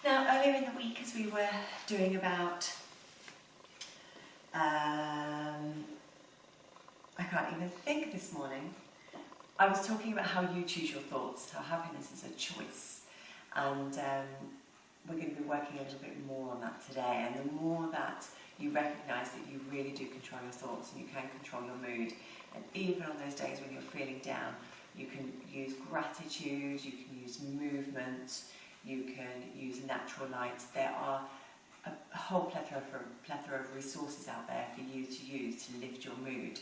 Now, earlier in the week, as we were doing about, I can't even think this morning, I was talking about how you choose your thoughts, how happiness is a choice. And we're going to be working a little bit more on that today. And the more that you recognise that you really do control your thoughts and you can control your mood, and even on those days when you're feeling down, you can use gratitude, you can use movement, you can use natural light. There are a whole plethora of resources out there for you to use to lift your mood.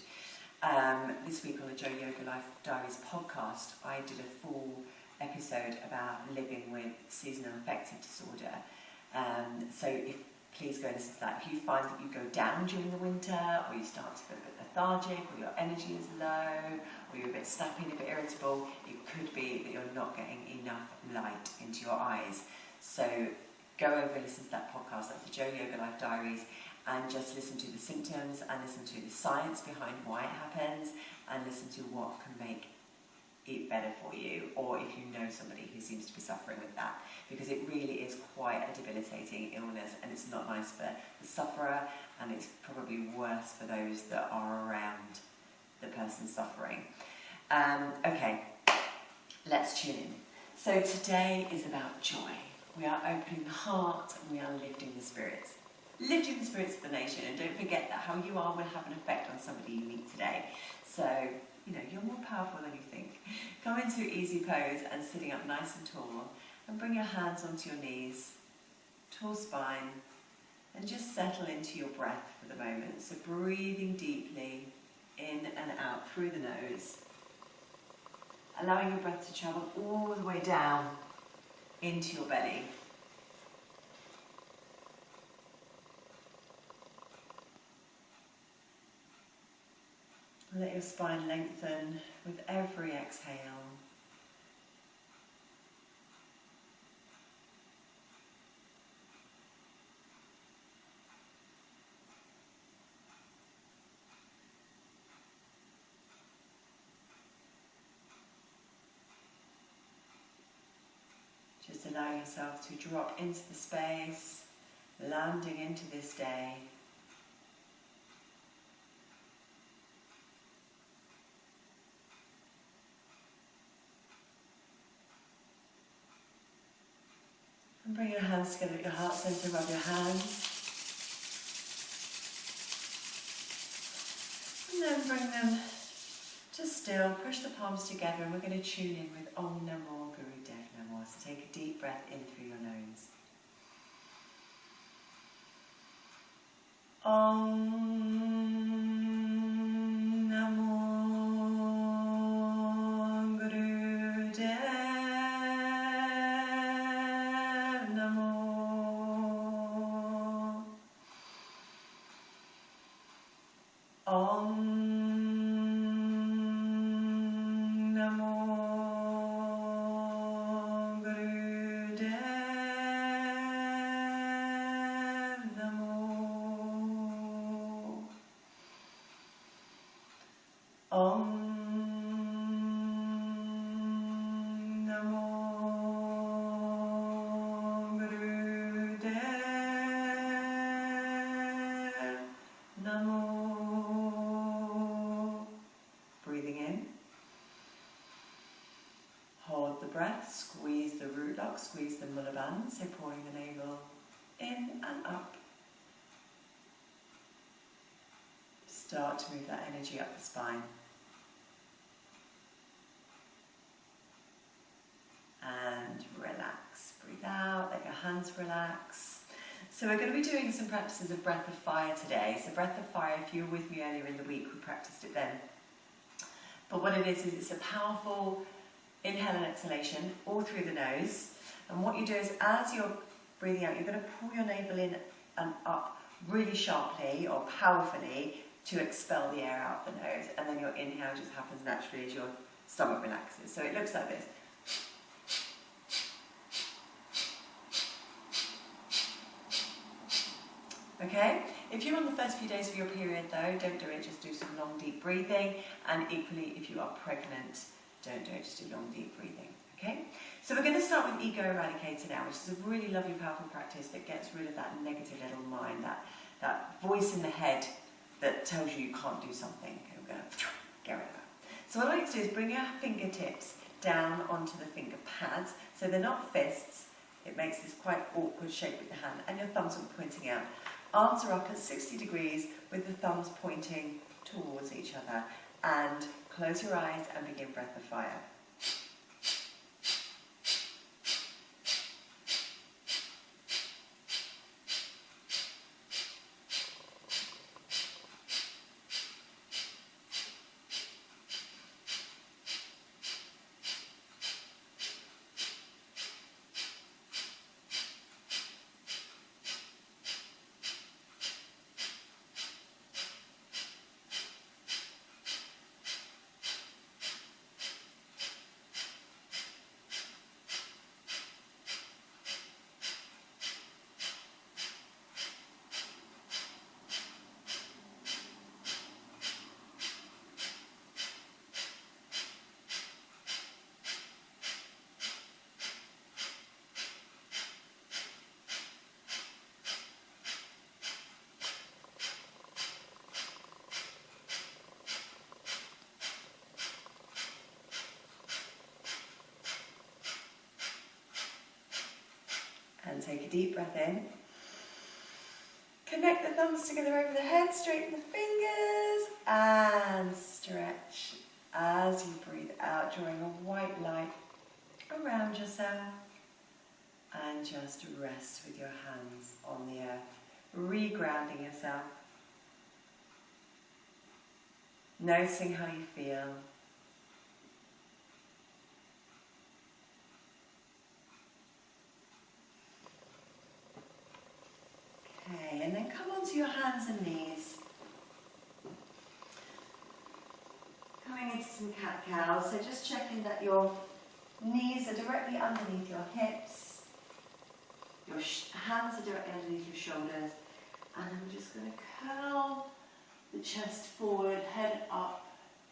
This week on the Joe Yoga Life Diaries podcast, I did a full episode about living with seasonal affective disorder. So please go and listen to that. If you find that you go down during the winter, or you start to feel a bit lethargic, or your energy is low, or you're a bit snappy and a bit irritable, it could be that you're not getting enough light into your eyes. So go over and listen to that podcast. That's the Joe Yoga Life Diaries, and just listen to the symptoms and listen to the science behind why it happens, and listen to what can make it better for you, or if you know somebody who seems to be suffering with that, because it really is quite a debilitating illness, and it's not nice for the sufferer, and it's probably worse for those that are around the person suffering. Okay, let's tune in. So today is about joy. We are opening the heart and we are lifting the spirits. Lifting the spirits of the nation, and don't forget that how you are will have an effect on somebody you meet today. So, you're more powerful than you think. Come into easy pose and sitting up nice and tall, and bring your hands onto your knees, tall spine, and just settle into your breath for the moment. So breathing deeply in and out through the nose, allowing your breath to travel all the way down into your belly. Let your spine lengthen with every exhale. Just allowing yourself to drop into the space, landing into this day. And bring your hands together at your heart centre, rub your hands. And then bring them just still, push the palms together, and we're going to tune in with Om Namo Guru Dev Namo. So take a deep breath in through your nose. Om Namo Guru Dev Namo. Om breath, squeeze the root lock, squeeze the mula band, so pouring the navel in and up. Start to move that energy up the spine. And relax. Breathe out, let your hands relax. So we're going to be doing some practices of breath of fire today. So breath of fire, if you were with me earlier in the week, we practiced it then. But what it is it's a powerful inhale and exhalation all through the nose, and what you do is as you're breathing out, you're going to pull your navel in and up really sharply or powerfully to expel the air out the nose, and then your inhale just happens naturally as your stomach relaxes. So it looks like this. Okay? If you're on the first few days of your period though, don't do it, just do some long deep breathing, and equally if you are pregnant, don't do it, just do long deep breathing. Okay? So we're going to start with Ego Eradicator now, which is a really lovely, powerful practice that gets rid of that negative little mind, that voice in the head that tells you you can't do something. We're going to get rid of that. So what I like to do is bring your fingertips down onto the finger pads, so they're not fists. It makes this quite awkward shape with the hand, and your thumbs are pointing out. Arms are up at 60 degrees with the thumbs pointing towards each other. And close your eyes and begin Breath of Fire. And take a deep breath in. Connect the thumbs together over the head, straighten the fingers, and stretch as you breathe out, drawing a white light around yourself. And just rest with your hands on the earth, re-grounding yourself. Noticing how you feel. Okay, and then come onto your hands and knees. Coming into some cat-cow, so just checking that your knees are directly underneath your hips. Your hands are directly underneath your shoulders. And I'm just going to curl the chest forward, head up,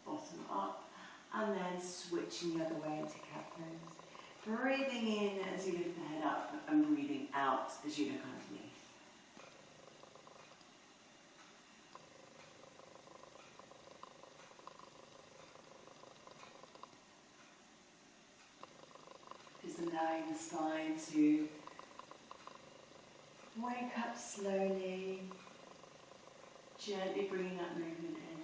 bottom up, and then switching the other way into cat pose. Breathing in as you lift the head up and breathing out as you look underneath. Just allowing the spine to wake up slowly, gently bringing that movement in.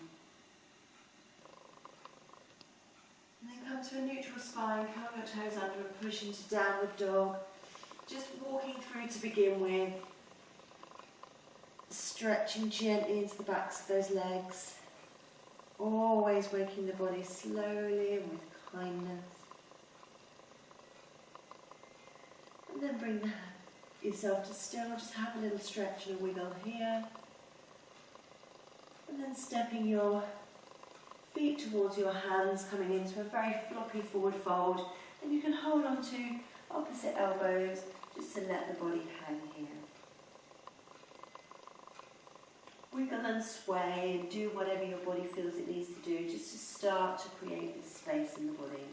And then come to a neutral spine, curl your toes under and push into downward dog. Just walking through to begin with, stretching gently into the backs of those legs. Always waking the body slowly and with kindness. And then bring yourself to still, just have a little stretch and a wiggle here. And then stepping your feet towards your hands, coming into a very floppy forward fold. And you can hold on to opposite elbows just to let the body hang here. Wiggle and sway and do whatever your body feels it needs to do just to start to create this space in the body.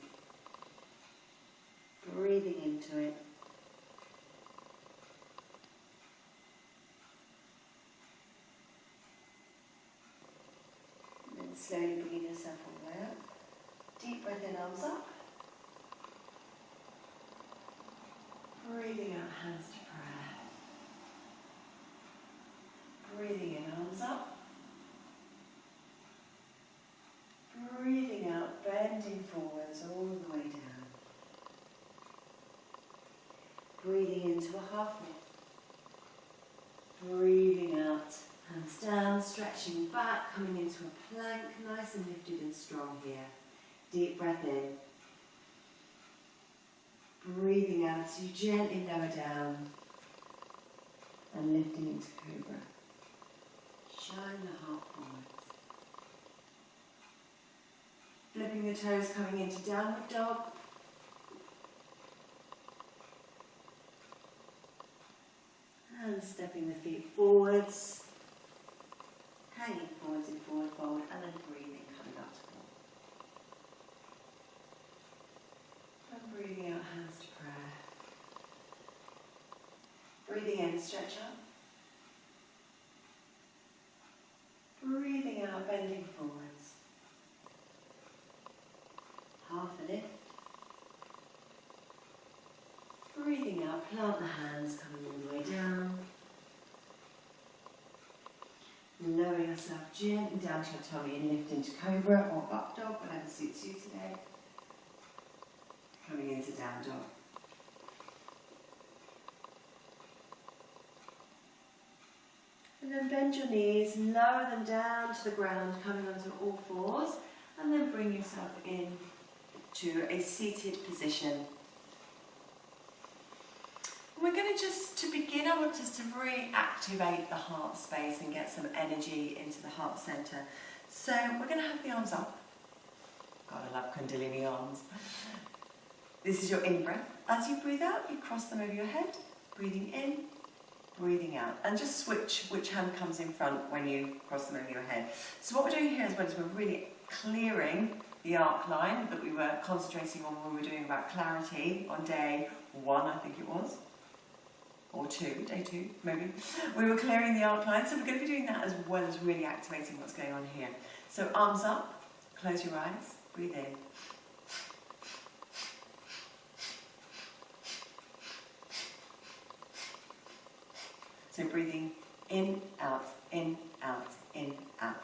Breathing into it. Slowly bringing yourself all the way up. Deep breath in, arms up. Breathing out, hands to prayer. Breathing in, arms up. Breathing out, bending forwards all the way down. Breathing into a half lift. Breathing out. Hands down, stretching back, coming into a plank, nice and lifted and strong here. Deep breath in. Breathing out as you gently lower down and lifting into cobra. Shine the heart forward. Flipping the toes, coming into downward dog. And stepping the feet forwards. Hanging forwards in forward fold, and then breathing, coming up to ball. And breathing out, hands to Breathing in, stretch up. Breathing out, bending forwards. Half a lift. Breathing out, plant the hands, coming all the way down. Lower yourself gently down to your tummy and lift into cobra or up dog, whatever suits you today. Coming into down dog. And then bend your knees, lower them down to the ground, coming onto all fours, and then bring yourself in to a seated position. We're going to just, to begin, I want us to really activate the heart space and get some energy into the heart centre. So we're going to have the arms up. God, I love Kundalini arms. This is your in-breath. As you breathe out, you cross them over your head, breathing in, breathing out. And just switch which hand comes in front when you cross them over your head. So what we're doing here as well is we're really clearing the arc line that we were concentrating on when we were doing about clarity on day 1, I think it was. Or 2, day 2, maybe. We were clearing the arc line, so we're going to be doing that as well as really activating what's going on here. So arms up, close your eyes, breathe in. So breathing in, out, in, out, in, out.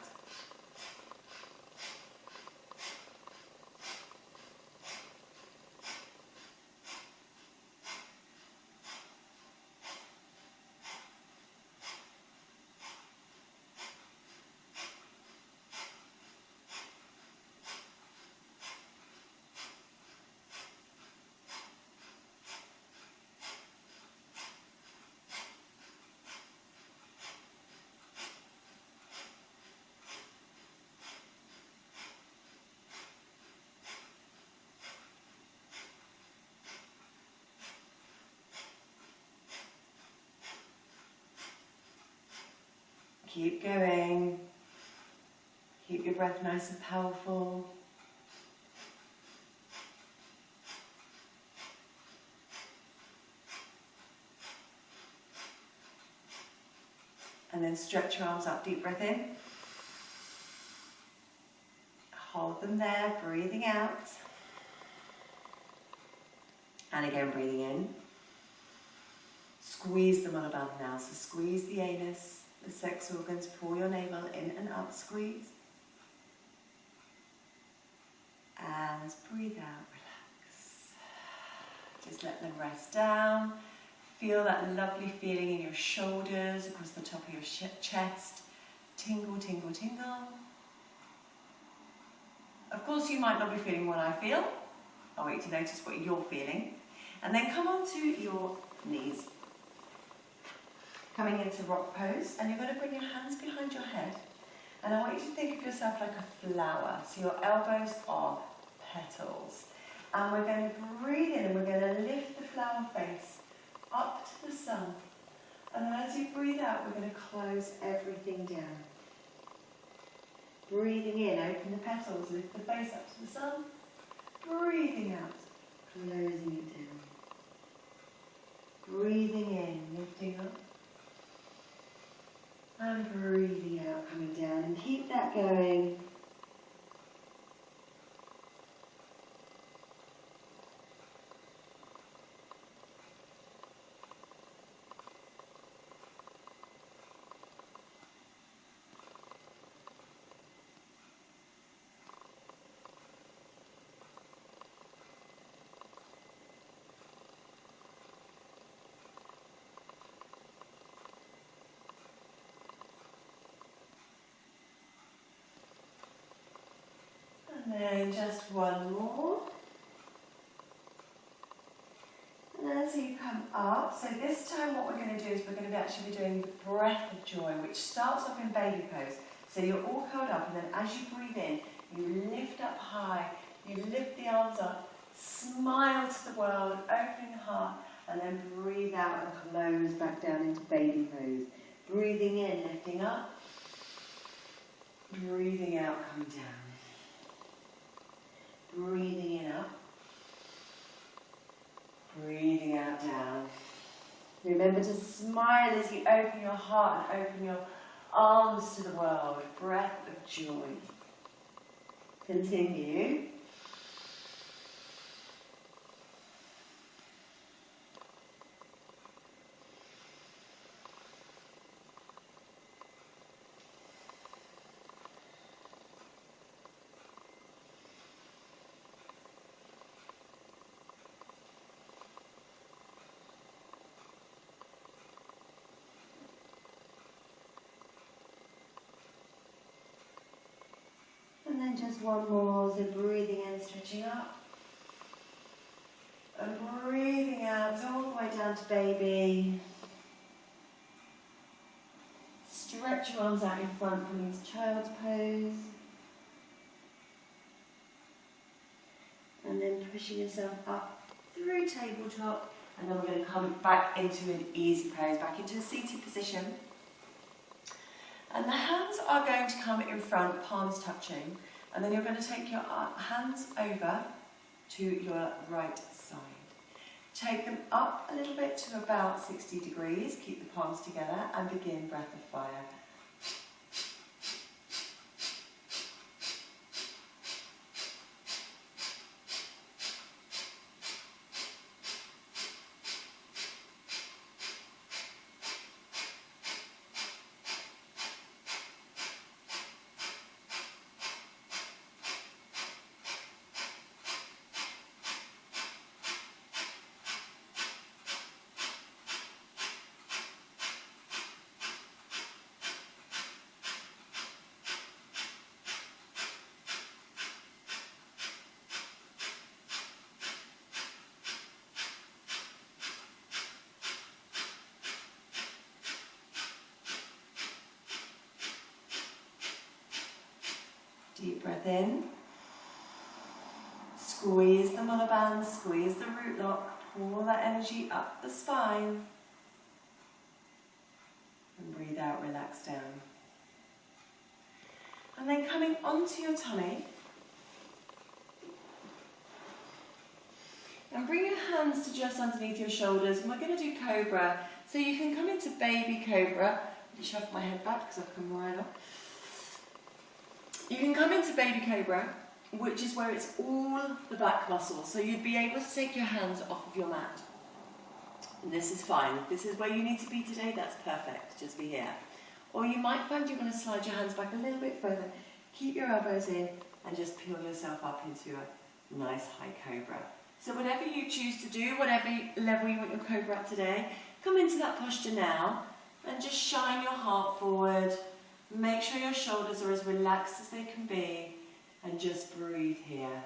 Keep going. Keep your breath nice and powerful. And then stretch your arms up, deep breath in. Hold them there, breathing out. And again, breathing in. Squeeze them all about now. So squeeze the anus. The sex organs, pull your navel in and up, squeeze. And breathe out, relax. Just let them rest down. Feel that lovely feeling in your shoulders, across the top of your chest. Tingle, tingle, tingle. Of course, you might not be feeling what I feel. I want you to notice what you're feeling. And then come onto your knees. Coming into rock pose, and you're going to bring your hands behind your head, and I want you to think of yourself like a flower. So your elbows are petals, and we're going to breathe in and we're going to lift the flower face up to the sun, and then as you breathe out we're going to close everything down. Breathing in, open the petals, lift the face up to the sun. Breathing out, closing it down. Breathing in, lifting up. And breathing out, coming down, and keep that going. And then just one more. And as you come up, so this time what we're going to do is we're going to actually be doing the breath of joy, which starts off in baby pose. So you're all curled up, and then as you breathe in, you lift up high, you lift the arms up, smile to the world, open your heart, and then breathe out and close back down into baby pose. Breathing in, lifting up, breathing out, coming down. Breathing in up, breathing out down. Remember to smile as you open your heart and open your arms to the world. Breath of joy. Continue. And then just one more, so breathing in, stretching up. And breathing out, all the way down to baby. Stretch your arms out in front, coming into child's pose. And then pushing yourself up through tabletop. And then we're going to come back into an easy pose, back into a seated position. And the hands are going to come in front, palms touching. And then you're going to take your hands over to your right side. Take them up a little bit to about 60 degrees. Keep the palms together and begin breath of fire. Deep breath in. Squeeze the mother band, squeeze the root lock, pull that energy up the spine. And breathe out, relax down. And then coming onto your tummy. And bring your hands to just underneath your shoulders. And we're going to do cobra. So you can come into baby cobra. I'll shove my head back because I've come right up. You can come into baby cobra, which is where it's all the back muscles. So you'd be able to take your hands off of your mat. And this is fine. If this is where you need to be today, that's perfect. Just be here. Or you might find you're going to slide your hands back a little bit further. Keep your elbows in and just peel yourself up into a nice high cobra. So whatever you choose to do, whatever level you want your cobra at today, come into that posture now and just shine your heart forward. Make sure your shoulders are as relaxed as they can be and just breathe here.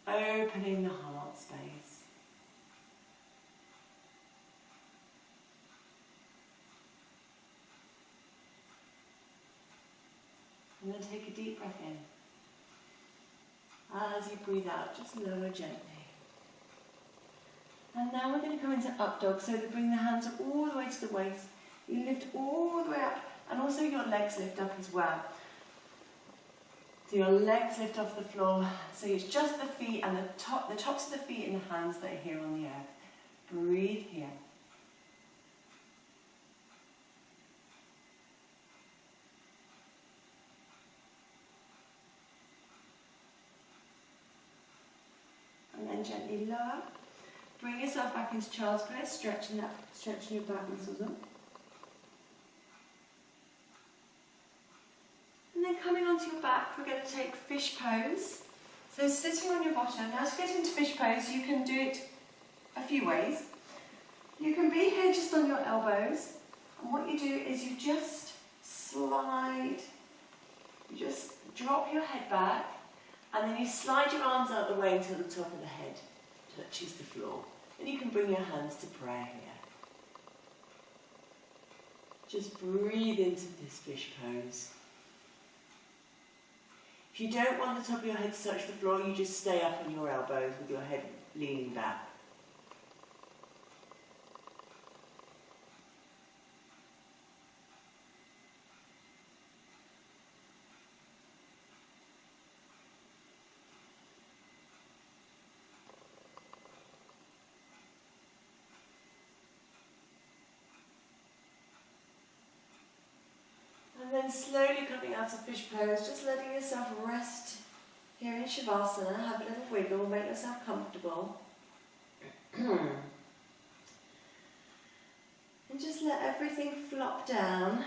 Opening the heart space. And then take a deep breath in. As you breathe out, just lower gently. And now we're going to come into up dog, so to bring the hands all the way to the waist. You lift all the way up, and also your legs lift up as well. So your legs lift off the floor, so it's just the feet and the tops of the feet and the hands that are here on the earth. Breathe here. And then gently lower. Bring yourself back into child's pose, stretching your back muscles up. And then coming onto your back, we're going to take fish pose. So sitting on your bottom. Now to get into fish pose, you can do it a few ways. You can be here just on your elbows. And what you do is you just slide. You just drop your head back. And then you slide your arms out the way until the top of the head touches the floor. And you can bring your hands to prayer here. Just breathe into this fish pose. If you don't want the top of your head to touch the floor, you just stay up on your elbows with your head leaning back. then slowly coming out of fish pose, just letting yourself rest here in Shavasana. Have a little wiggle, make yourself comfortable. And just let everything flop down.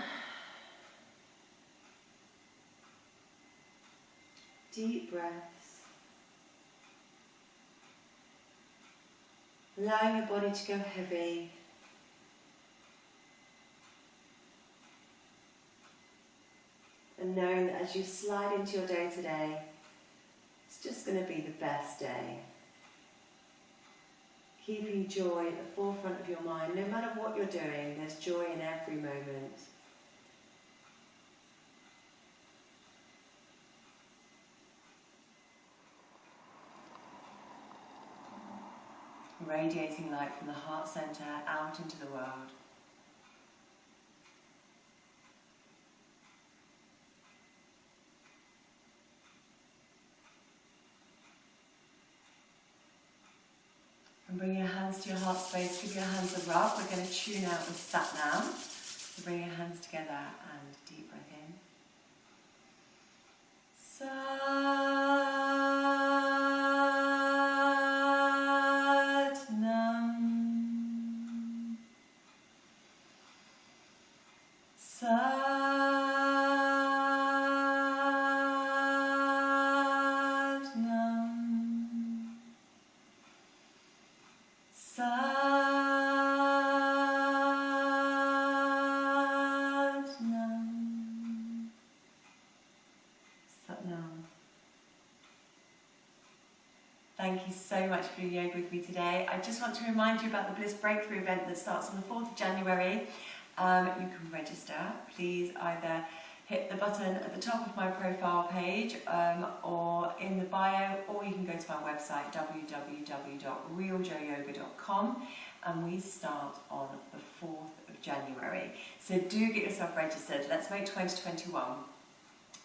Deep breaths. Allowing your body to go heavy. And knowing that as you slide into your day today, it's just going to be the best day. Keeping joy at the forefront of your mind. No matter what you're doing, there's joy in every moment. Radiating light from the heart center out into the world. And bring your hands to your heart space, give your hands a rub. We're going to tune out with Sat Nam. So bring your hands together and deep breath in. Sat Nam. Sat Thank you so much for doing yoga with me today. I just want to remind you about the Bliss Breakthrough event that starts on the 4th of January. You can register. Please either hit the button at the top of my profile page or in the bio, or you can go to my website www.realjoyoga.com, and we start on the 4th of January. So do get yourself registered. Let's make 2021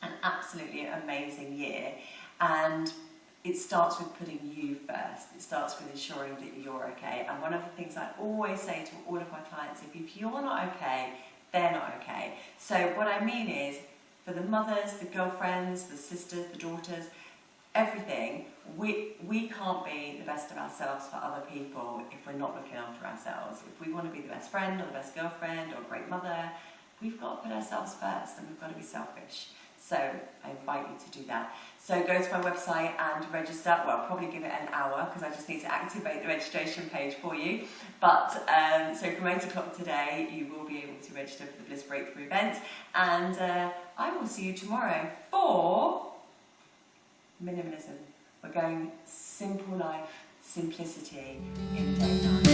an absolutely amazing year. And it starts with putting you first. It starts with ensuring that you're okay. And one of the things I always say to all of my clients, if you're not okay, they're not okay. So what I mean is, for the mothers, the girlfriends, the sisters, the daughters, everything, we can't be the best of ourselves for other people if we're not looking after ourselves. If we want to be the best friend or the best girlfriend or a great mother, we've got to put ourselves first, and we've got to be selfish. So I invite you to do that. So go to my website and register. Well, I'll probably give it an hour because I just need to activate the registration page for you. But so from 8 o'clock today, you will be able to register for the Bliss Breakthrough event. And I will see you tomorrow for minimalism. We're going simple life, simplicity in the daytime.